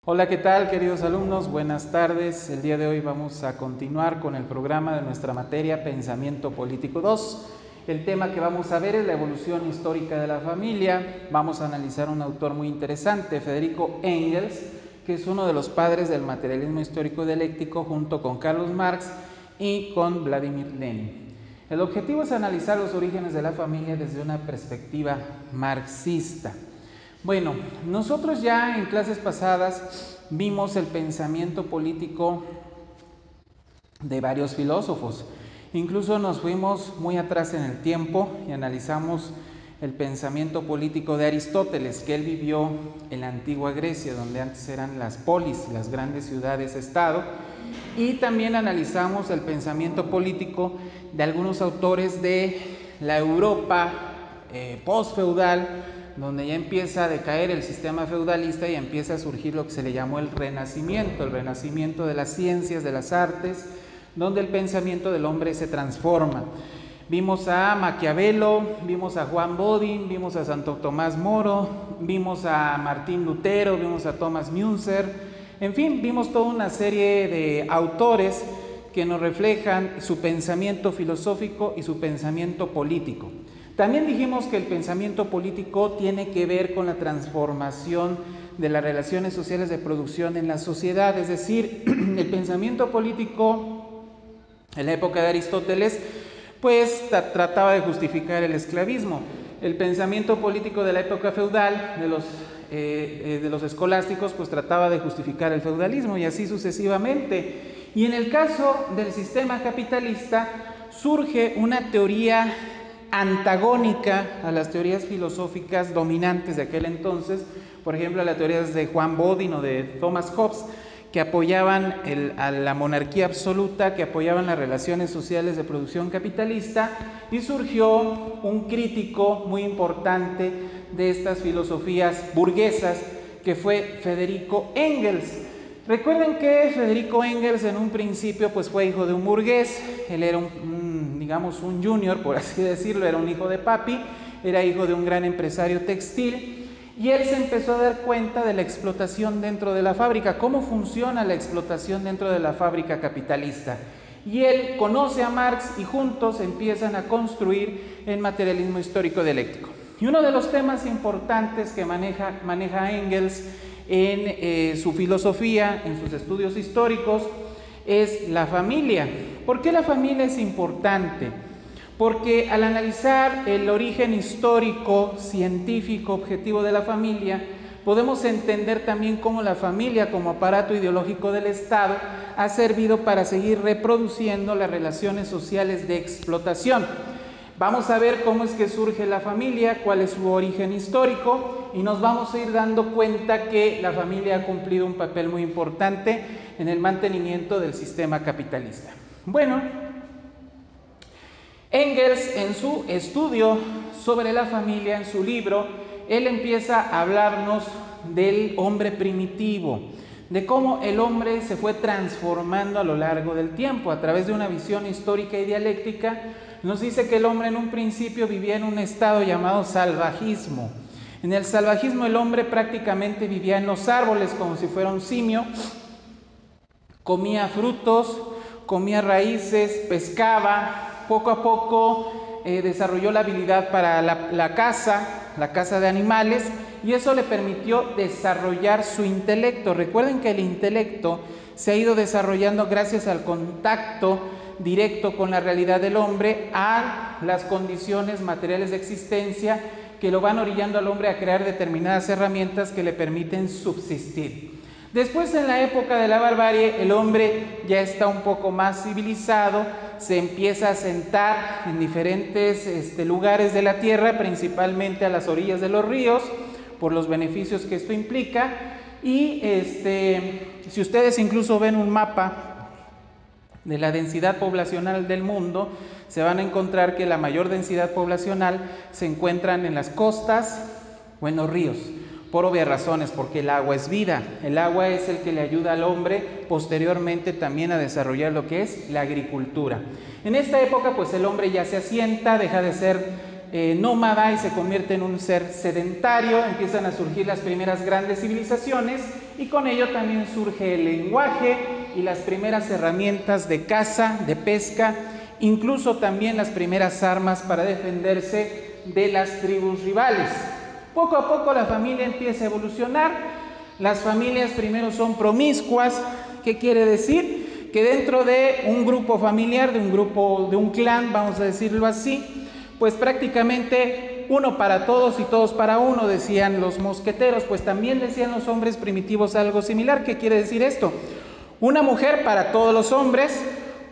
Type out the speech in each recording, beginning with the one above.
Hola, ¿qué tal, queridos alumnos? Buenas tardes. El día de hoy vamos a continuar con el programa de nuestra materia Pensamiento Político 2. El tema que vamos a ver es la evolución histórica de la familia. Vamos a analizar un autor muy interesante, Federico Engels, que es uno de los padres del materialismo histórico dialéctico junto con Carlos Marx y con Vladimir Lenin. El objetivo es analizar los orígenes de la familia desde una perspectiva marxista. Bueno, nosotros ya en clases pasadas vimos el pensamiento político de varios filósofos. Incluso nos fuimos muy atrás en el tiempo y analizamos el pensamiento político de Aristóteles, que él vivió en la antigua Grecia, donde antes eran las polis, las grandes ciudades-estado. Y también analizamos el pensamiento político de algunos autores de la Europa post-feudal, donde ya empieza a decaer el sistema feudalista y empieza a surgir lo que se le llamó el renacimiento de las ciencias, de las artes, donde el pensamiento del hombre se transforma. Vimos a Maquiavelo, vimos a Juan Bodin, vimos a Santo Tomás Moro, vimos a Martín Lutero, vimos a Thomas Müntzer, en fin, vimos toda una serie de autores que nos reflejan su pensamiento filosófico y su pensamiento político. También dijimos que el pensamiento político tiene que ver con la transformación de las relaciones sociales de producción en la sociedad, es decir, el pensamiento político en la época de Aristóteles pues trataba de justificar el esclavismo. El pensamiento político de la época feudal, de los escolásticos, pues trataba de justificar el feudalismo y así sucesivamente. Y en el caso del sistema capitalista surge una teoría antagónica a las teorías filosóficas dominantes de aquel entonces, por ejemplo, las teorías de Juan Bodin o de Thomas Hobbes, que apoyaban a la monarquía absoluta, que apoyaban las relaciones sociales de producción capitalista, y surgió un crítico muy importante de estas filosofías burguesas, que fue Federico Engels. Recuerden que Federico Engels en un principio pues fue hijo de un burgués, él era digamos un junior, por así decirlo, era un hijo de papi, era hijo de un gran empresario textil, y él se empezó a dar cuenta de la explotación dentro de la fábrica, cómo funciona la explotación dentro de la fábrica capitalista. Y él conoce a Marx y juntos empiezan a construir el materialismo histórico dialéctico. Y uno de los temas importantes que maneja Engels en su filosofía, en sus estudios históricos, es la familia. ¿Por qué la familia es importante? Porque al analizar el origen histórico, científico, objetivo de la familia, podemos entender también cómo la familia, como aparato ideológico del Estado, ha servido para seguir reproduciendo las relaciones sociales de explotación. Vamos a ver cómo es que surge la familia, cuál es su origen histórico, y nos vamos a ir dando cuenta que la familia ha cumplido un papel muy importante en el mantenimiento del sistema capitalista. Bueno, Engels, en su estudio sobre la familia, en su libro, él empieza a hablarnos del hombre primitivo, de cómo el hombre se fue transformando a lo largo del tiempo a través de una visión histórica y dialéctica. Nos dice que el hombre en un principio vivía en un estado llamado salvajismo. En el salvajismo el hombre prácticamente vivía en los árboles como si fuera un simio, comía frutos, comía raíces, pescaba. Poco a poco desarrolló la habilidad para la caza de animales, y eso le permitió desarrollar su intelecto. Recuerden que el intelecto se ha ido desarrollando gracias al contacto directo con la realidad del hombre, a las condiciones materiales de existencia que lo van orillando al hombre a crear determinadas herramientas que le permiten subsistir. Después, en la época de la barbarie, el hombre ya está un poco más civilizado, se empieza a asentar en diferentes lugares de la tierra, principalmente a las orillas de los ríos, por los beneficios que esto implica. Y si ustedes incluso ven un mapa de la densidad poblacional del mundo, se van a encontrar que la mayor densidad poblacional se encuentran en las costas o en los ríos. Por obvias razones, porque el agua es vida, el agua es el que le ayuda al hombre posteriormente también a desarrollar lo que es la agricultura. En esta época pues el hombre ya se asienta, deja de ser nómada y se convierte en un ser sedentario, empiezan a surgir las primeras grandes civilizaciones y con ello también surge el lenguaje y las primeras herramientas de caza, de pesca, incluso también las primeras armas para defenderse de las tribus rivales. Poco a poco la familia empieza a evolucionar. Las familias primero son promiscuas. ¿Qué quiere decir? Que dentro de un grupo familiar, de un clan, vamos a decirlo así, pues prácticamente uno para todos y todos para uno, decían los mosqueteros. Pues también decían los hombres primitivos algo similar. ¿Qué quiere decir esto? Una mujer para todos los hombres,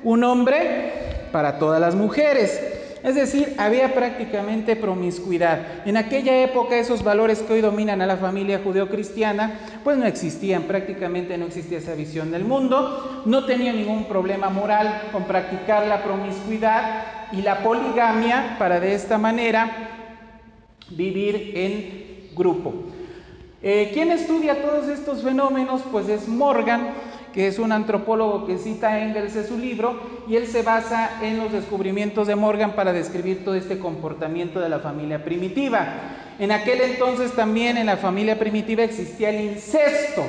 un hombre para todas las mujeres. Es decir, había prácticamente promiscuidad. En aquella época esos valores que hoy dominan a la familia judeocristiana pues no existían, prácticamente no existía esa visión del mundo. No tenía ningún problema moral con practicar la promiscuidad y la poligamia para de esta manera vivir en grupo. ¿Quién estudia todos estos fenómenos? Pues es Morgan, que es un antropólogo que cita a Engels en su libro, y él se basa en los descubrimientos de Morgan para describir todo este comportamiento de la familia primitiva. En aquel entonces también en la familia primitiva existía el incesto.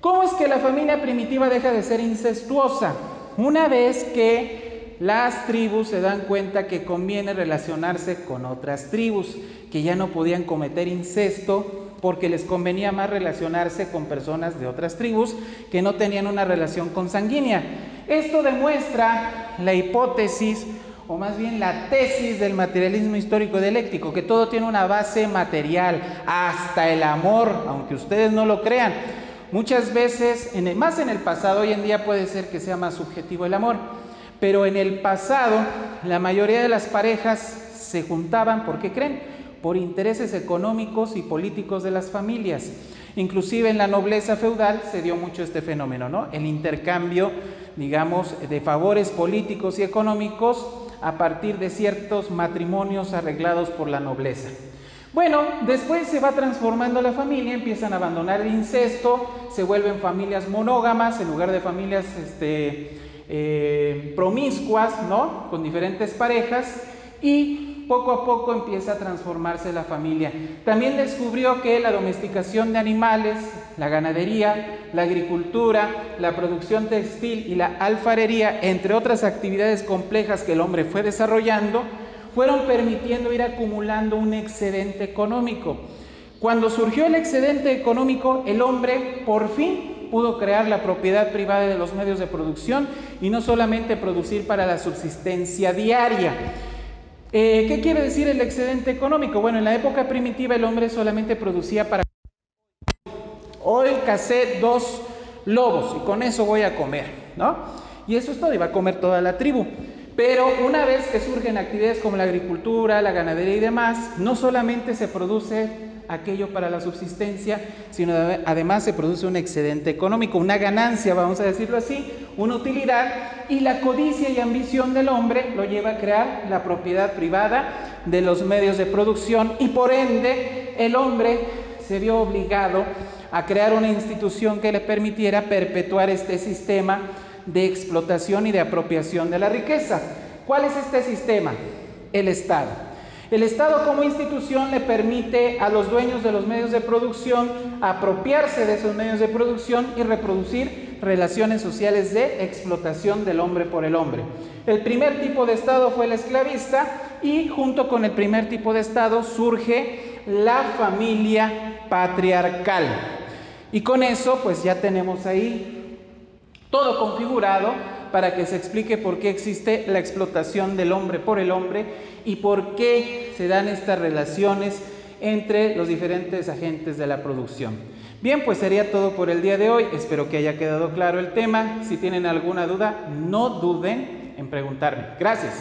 ¿Cómo es que la familia primitiva deja de ser incestuosa? Una vez que las tribus se dan cuenta que conviene relacionarse con otras tribus, que ya no podían cometer incesto porque les convenía más relacionarse con personas de otras tribus que no tenían una relación consanguínea. Esto demuestra la hipótesis, o más bien la tesis del materialismo histórico dialéctico, que todo tiene una base material, hasta el amor, aunque ustedes no lo crean. Muchas veces, más en el pasado, hoy en día puede ser que sea más subjetivo el amor, pero en el pasado la mayoría de las parejas se juntaban, ¿por qué creen? Por intereses económicos y políticos de las familias. Inclusive en la nobleza feudal se dio mucho este fenómeno, ¿no? El intercambio, digamos, de favores políticos y económicos a partir de ciertos matrimonios arreglados por la nobleza. Bueno, después se va transformando la familia, empiezan a abandonar el incesto, se vuelven familias monógamas en lugar de familias promiscuas, ¿no? Con diferentes parejas, y poco a poco empieza a transformarse la familia. También descubrió que la domesticación de animales, la ganadería, la agricultura, la producción textil y la alfarería, entre otras actividades complejas que el hombre fue desarrollando, fueron permitiendo ir acumulando un excedente económico. Cuando surgió el excedente económico, el hombre por fin pudo crear la propiedad privada de los medios de producción y no solamente producir para la subsistencia diaria. ¿Qué quiere decir el excedente económico? Bueno, en la época primitiva el hombre solamente producía para... Hoy cacé 2 lobos y con eso voy a comer, ¿no? Y eso es todo, y va a comer toda la tribu. Pero una vez que surgen actividades como la agricultura, la ganadería y demás, no solamente se produce aquello para la subsistencia, sino además se produce un excedente económico, una ganancia, vamos a decirlo así, una utilidad, y la codicia y ambición del hombre lo lleva a crear la propiedad privada de los medios de producción, y por ende el hombre se vio obligado a crear una institución que le permitiera perpetuar este sistema de explotación y de apropiación de la riqueza. ¿Cuál es este sistema? El Estado. El Estado como institución le permite a los dueños de los medios de producción apropiarse de esos medios de producción y reproducir relaciones sociales de explotación del hombre por el hombre. El primer tipo de Estado fue el esclavista, y junto con el primer tipo de Estado surge la familia patriarcal. Y con eso pues ya tenemos ahí todo configurado para que se explique por qué existe la explotación del hombre por el hombre y por qué se dan estas relaciones entre los diferentes agentes de la producción. Bien, pues sería todo por el día de hoy. Espero que haya quedado claro el tema. Si tienen alguna duda, no duden en preguntarme. Gracias.